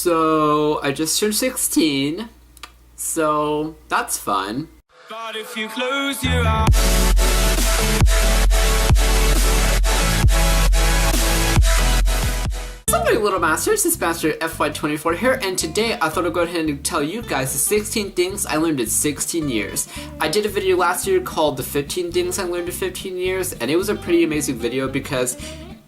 So I just turned 16, so that's fun. But if you close your eyes. What's up, my little masters? It's Master FY24 here, and today I thought I'd go ahead and tell you guys the 16 things I learned in 16 years. I did a video last year called the 15 things I learned in 15 years, and it was a pretty amazing video because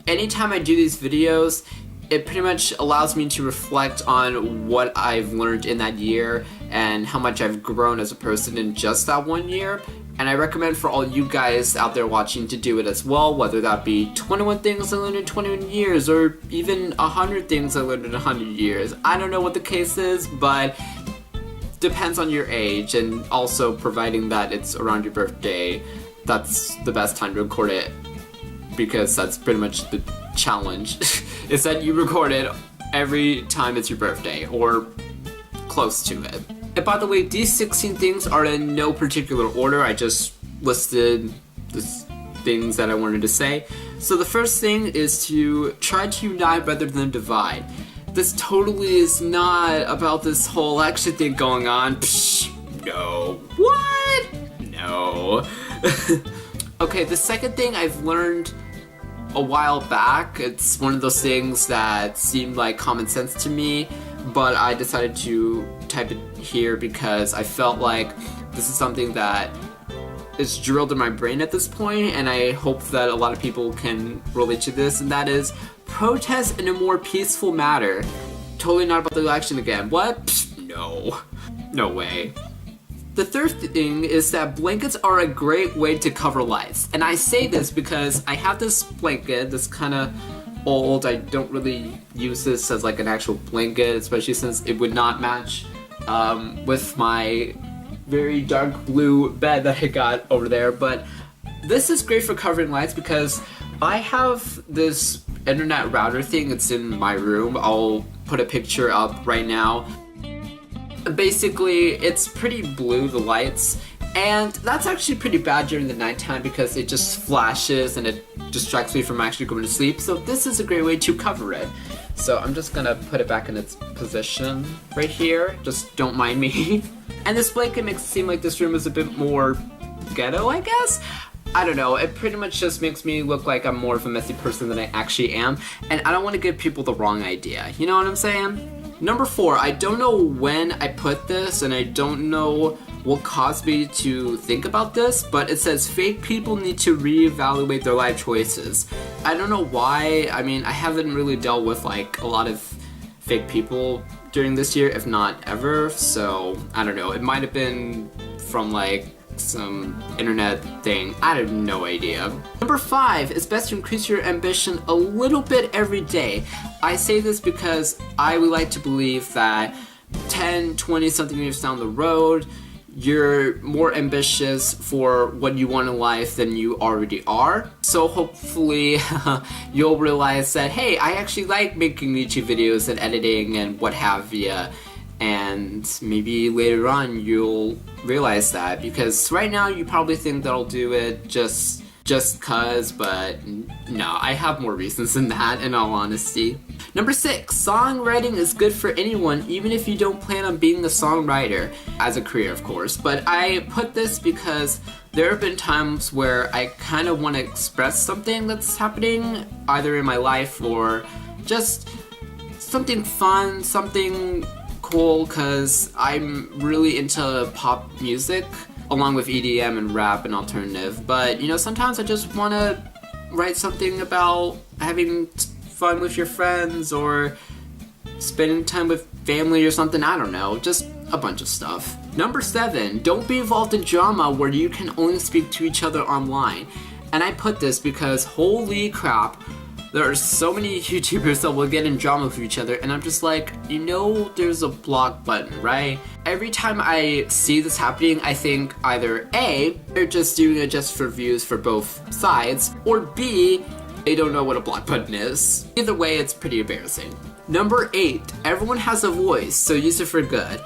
anytime I do these videos, it pretty much allows me to reflect on what I've learned in that year and how much I've grown as a person in just that 1 year. And I recommend for all you guys out there watching to do it as well, whether that be 21 things I learned in 21 years or even 100 things I learned in 100 years. I don't know what the case is, but depends on your age, and also providing that it's around your birthday, that's the best time to record it, because that's pretty much the challenge is that you record it every time it's your birthday or close to it. And by the way, these 16 things are in no particular order. I just listed the things that I wanted to say. So the first thing is to try to unite rather than divide. This totally is not about this whole election thing going on. Psh, no. What? No. Okay, the second thing I've learned a while back, it's one of those things that seemed like common sense to me, but I decided to type it here because I felt like this is something that is drilled in my brain at this point, and I hope that a lot of people can relate to this, and that is protest in a more peaceful manner. Totally not about the election again. What? Psh, no. No way. The third thing is that blankets are a great way to cover lice. And I say this because I have this blanket that's kind of old. I don't really use this as like an actual blanket, especially since it would not match with my very dark blue bed that I got over there. But this is great for covering lights because I have this internet router thing. It's in my room. I'll put a picture up right now. Basically, it's pretty blue, the lights, and that's actually pretty bad during the nighttime because it just flashes and it distracts me from actually going to sleep, so this is a great way to cover it. So I'm just gonna put it back in its position right here, just don't mind me. And this blanket makes it seem like this room is a bit more ghetto, I guess? I don't know, it pretty much just makes me look like I'm more of a messy person than I actually am, and I don't want to give people the wrong idea, you know what I'm saying? Number 4, I don't know when I put this, and I don't know what caused me to think about this, but it says fake people need to reevaluate their life choices. I don't know why. I mean, I haven't really dealt with like a lot of fake people during this year, if not ever, so I don't know. It might have been from like some internet thing. I have no idea. Number 5, it's best to increase your ambition a little bit every day. I say this because I would like to believe that 10, 20 something years down the road, you're more ambitious for what you want in life than you already are. So hopefully you'll realize that, hey, I actually like making YouTube videos and editing and what have you. And maybe later on you'll realize that, because right now you probably think that I'll do it just cause, but no, I have more reasons than that, in all honesty. Number 6, songwriting is good for anyone, even if you don't plan on being a songwriter as a career, of course. But I put this because there have been times where I kind of want to express something that's happening either in my life or just something fun, something cool, because I'm really into pop music along with EDM and rap and alternative, but you know, sometimes I just want to write something about having fun with your friends or spending time with family or something. I don't know, just a bunch of stuff. Number 7, don't be involved in drama where you can only speak to each other online. And I put this because holy crap, there are so many YouTubers that will get in drama with each other, and I'm just like, you know, there's a block button, right? Every time I see this happening, I think either A, they're just doing it just for views for both sides, or B, they don't know what a block button is. Either way, it's pretty embarrassing. Number 8, everyone has a voice, so use it for good.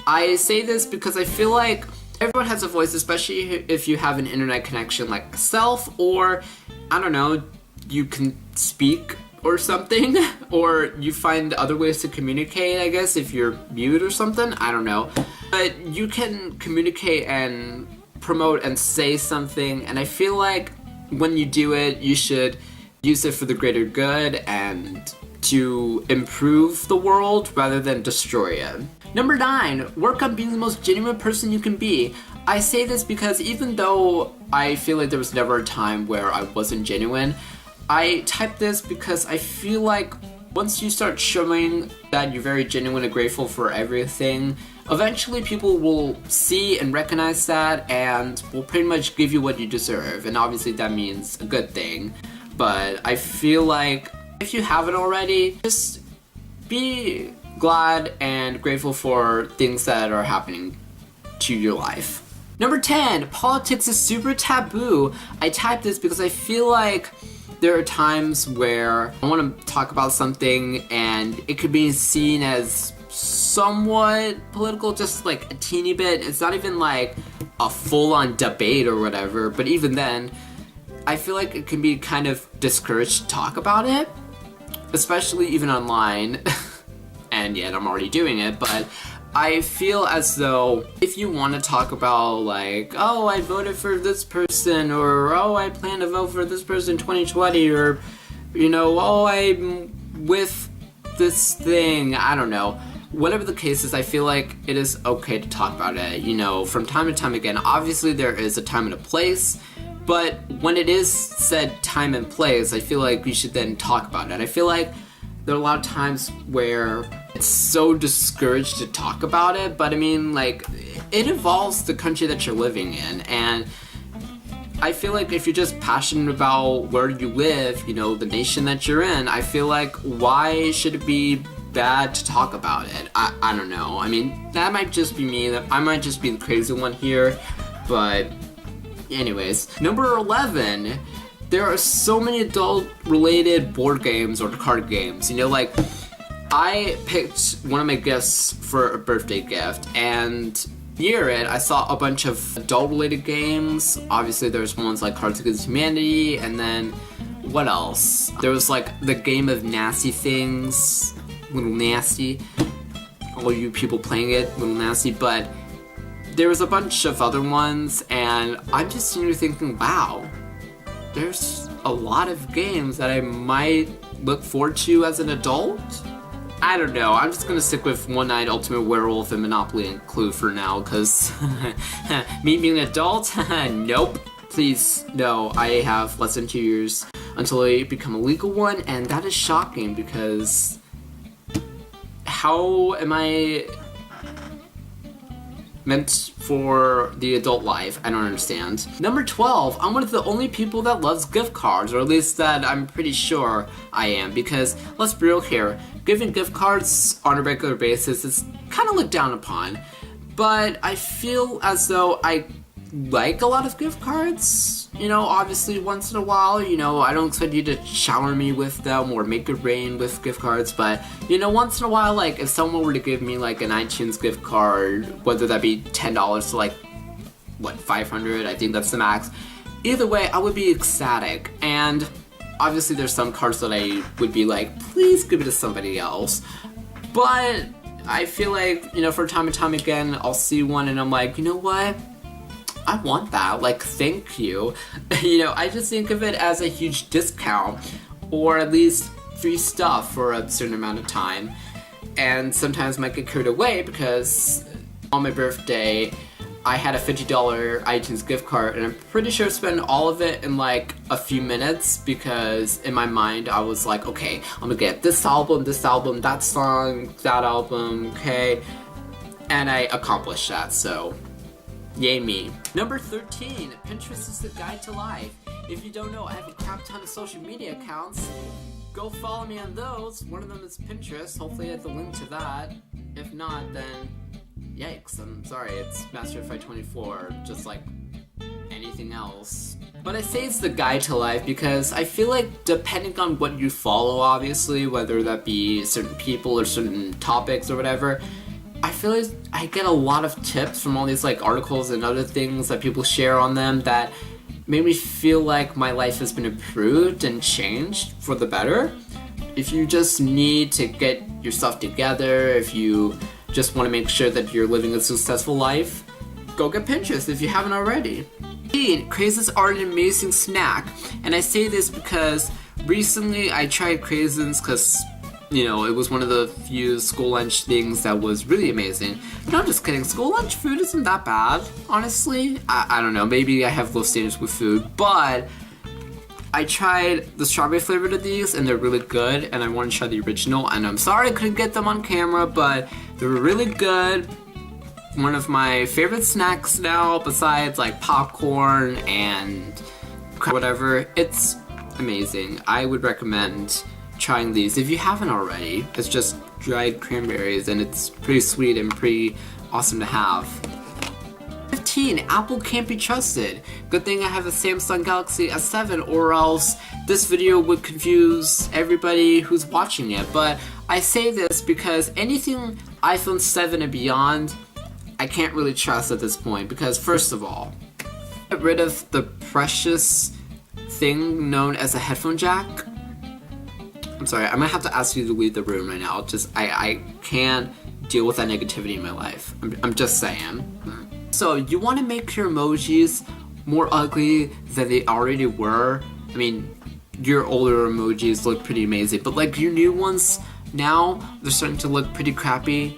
I say this because I feel like everyone has a voice, especially if you have an internet connection like myself, or, I don't know, you can speak or something, or you find other ways to communicate, I guess, if you're mute or something, I don't know. But you can communicate and promote and say something, and I feel like when you do it, you should use it for the greater good and to improve the world rather than destroy it. Number 9, work on being the most genuine person you can be. I say this because even though I feel like there was never a time where I wasn't genuine, I type this because I feel like once you start showing that you're very genuine and grateful for everything, eventually people will see and recognize that and will pretty much give you what you deserve. And obviously that means a good thing. But I feel like if you haven't already, just be glad and grateful for things that are happening to your life. Number 10, politics is super taboo. I typed this because I feel like there are times where I want to talk about something and it could be seen as somewhat political, just like a teeny bit. It's not even like a full-on debate or whatever, but even then, I feel like it can be kind of discouraged to talk about it, especially even online. And yet I'm already doing it, but I feel as though if you want to talk about like, oh, I voted for this person, or oh, I plan to vote for this person in 2020, or, you know, oh, I'm with this thing, I don't know. Whatever the case is, I feel like it is okay to talk about it, you know, from time to time again. Obviously there is a time and a place, but when it is said time and place, I feel like we should then talk about it. I feel like there are a lot of times where it's so discouraged to talk about it, but I mean, like, it involves the country that you're living in, and I feel like if you're just passionate about where you live, you know, the nation that you're in, I feel like why should it be bad to talk about it? I don't know. I mean, that might just be me, I might just be the crazy one here, but anyways. Number 11. There are so many adult-related board games or card games. You know, like, I picked one of my gifts for a birthday gift, and near it, I saw a bunch of adult-related games. Obviously, there's ones like Cards Against Humanity, and then, what else? There was, like, the game of nasty things, Little Nasty. All you people playing it, Little Nasty, but there was a bunch of other ones, and I'm just sitting here thinking, wow, there's a lot of games that I might look forward to as an adult. I don't know, I'm just gonna stick with One Night, Ultimate Werewolf, and Monopoly and Clue for now, because me being an adult, nope. Please, no, I have less than 2 years until I become a legal one, and that is shocking, because how am I meant for the adult life? I don't understand. Number 12, I'm one of the only people that loves gift cards, or at least that I'm pretty sure I am, because let's be real here, giving gift cards on a regular basis is kind of looked down upon, but I feel as though I like a lot of gift cards. You know, obviously once in a while, you know, I don't expect you to shower me with them or make it rain with gift cards, but, you know, once in a while, like, if someone were to give me, like, an iTunes gift card, whether that be $10 to, like, what, $500, I think that's the max, either way, I would be ecstatic, and obviously there's some cards that I would be like, please give it to somebody else, but I feel like, you know, from time to time again, I'll see one and I'm like, you know what? I want that, like, thank you. You know, I just think of it as a huge discount, or at least free stuff for a certain amount of time, and sometimes might get carried away because on my birthday, I had a $50 iTunes gift card, and I'm pretty sure I spent all of it in like a few minutes, because in my mind I was like, okay, I'm gonna get this album, that song, that album, okay, and I accomplished that, so yay me. Number 13, Pinterest is the guide to life. If you don't know, I have a crap ton of social media accounts. Go follow me on those. One of them is Pinterest. Hopefully I have the link to that. If not, then yikes, I'm sorry, it's MasterFi24, just like anything else. But I say it's the guide to life because I feel like depending on what you follow, obviously, whether that be certain people or certain topics or whatever, I feel like I get a lot of tips from all these like articles and other things that people share on them that make me feel like my life has been improved and changed for the better. if you just need to get your stuff together, if you just want to make sure that you're living a successful life, go get Pinterest if you haven't already. Craisins are an amazing snack, and I say this because recently I tried craisins because, you know, it was one of the few school lunch things that was really amazing. But I'm just kidding, school lunch food isn't that bad, honestly. I don't know, maybe I have low standards with food, but I tried the strawberry flavored of these and they're really good, and I want to try the original, and I'm sorry I couldn't get them on camera, but they were really good. One of my favorite snacks now, besides like popcorn and whatever. It's amazing. I would recommend trying these if you haven't already. It's just dried cranberries and it's pretty sweet and pretty awesome to have. 15. Apple can't be trusted. Good thing I have a Samsung Galaxy S7, or else this video would confuse everybody who's watching it. But I say this because anything iPhone 7 and beyond, I can't really trust at this point, because first of all, get rid of the precious thing known as a headphone jack. I'm sorry, I might have to ask you to leave the room right now. I can't deal with that negativity in my life. I'm just saying. So you want to make your emojis more ugly than they already were? I mean, your older emojis look pretty amazing, but like your new ones now, they're starting to look pretty crappy.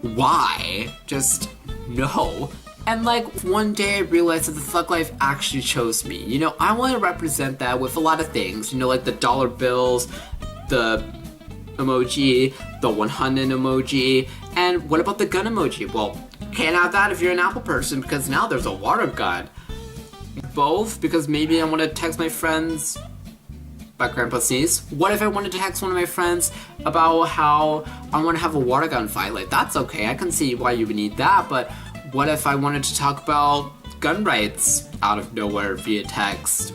Why? Just no. And like one day I realized that the thug life actually chose me. You know, I want to represent that with a lot of things. You know, like the dollar bills, the emoji, the 100 emoji, and what about the gun emoji? Well, can't have that if you're an Apple person, because now there's a water gun. Both, because maybe I want to text my friends about Grandpa sneeze. What if I wanted to text one of my friends about how I want to have a water gun fight? Like, that's okay, I can see why you would need that, but what if I wanted to talk about gun rights out of nowhere via text?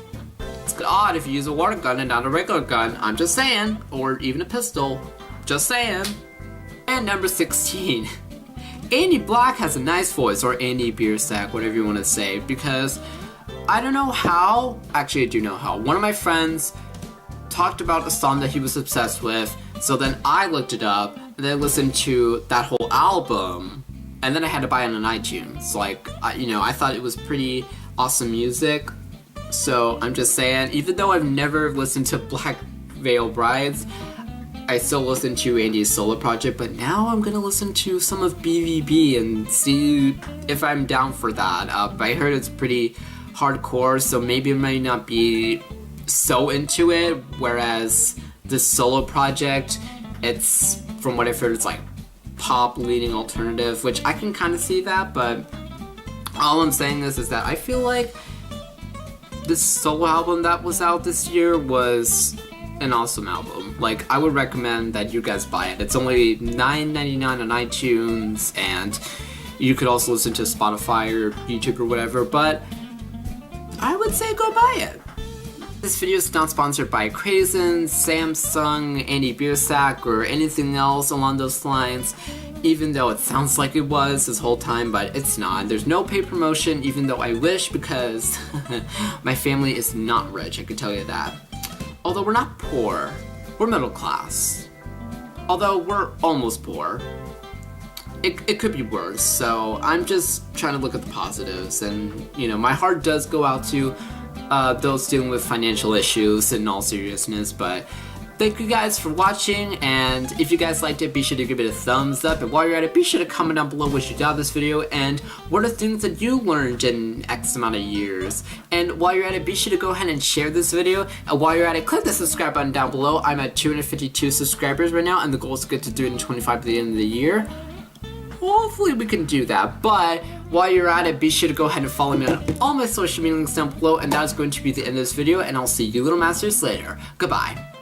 It's odd if you use a water gun and not a regular gun, I'm just saying, or even a pistol, just saying. And number 16. Andy Black has a nice voice, or Andy Biersack, whatever you want to say, because I don't know how, actually I do know how. One of my friends talked about a song that he was obsessed with, so then I looked it up, and then I listened to that whole album, and then I had to buy it on iTunes. Like, you know, I thought it was pretty awesome music, so I'm just saying, even though I've never listened to Black Veil Brides, I still listen to Andy's solo project, but now I'm gonna listen to some of BVB and see if I'm down for that. I heard it's pretty hardcore, so maybe I might not be so into it, whereas this solo project, it's, from what I've heard, it's like pop leaning alternative, which I can kind of see that, but all I'm saying is that I feel like this solo album that was out this year was an awesome album. Like, I would recommend that you guys buy it. It's only $9.99 on iTunes, and you could also listen to Spotify or YouTube or whatever, but I would say go buy it. This video is not sponsored by Craisins, Samsung, Andy Biersack, or anything else along those lines, even though it sounds like it was this whole time, but it's not. There's no paid promotion, even though I wish, because my family is not rich, I can tell you that. Although we're not poor, we're middle class. Although we're almost poor. It could be worse, so I'm just trying to look at the positives, and, you know, my heart does go out to those dealing with financial issues in all seriousness, but thank you guys for watching, and if you guys liked it, be sure to give it a thumbs up, and while you're at it, be sure to comment down below what you thought of this video, and what are things that you learned in X amount of years. And while you're at it, be sure to go ahead and share this video, and while you're at it, click the subscribe button down below. I'm at 252 subscribers right now, and the goal is to get to 325 at the end of the year. Hopefully we can do that, but while you're at it, be sure to go ahead and follow me on all my social media links down below, and that is going to be the end of this video, and I'll see you little masters later. Goodbye.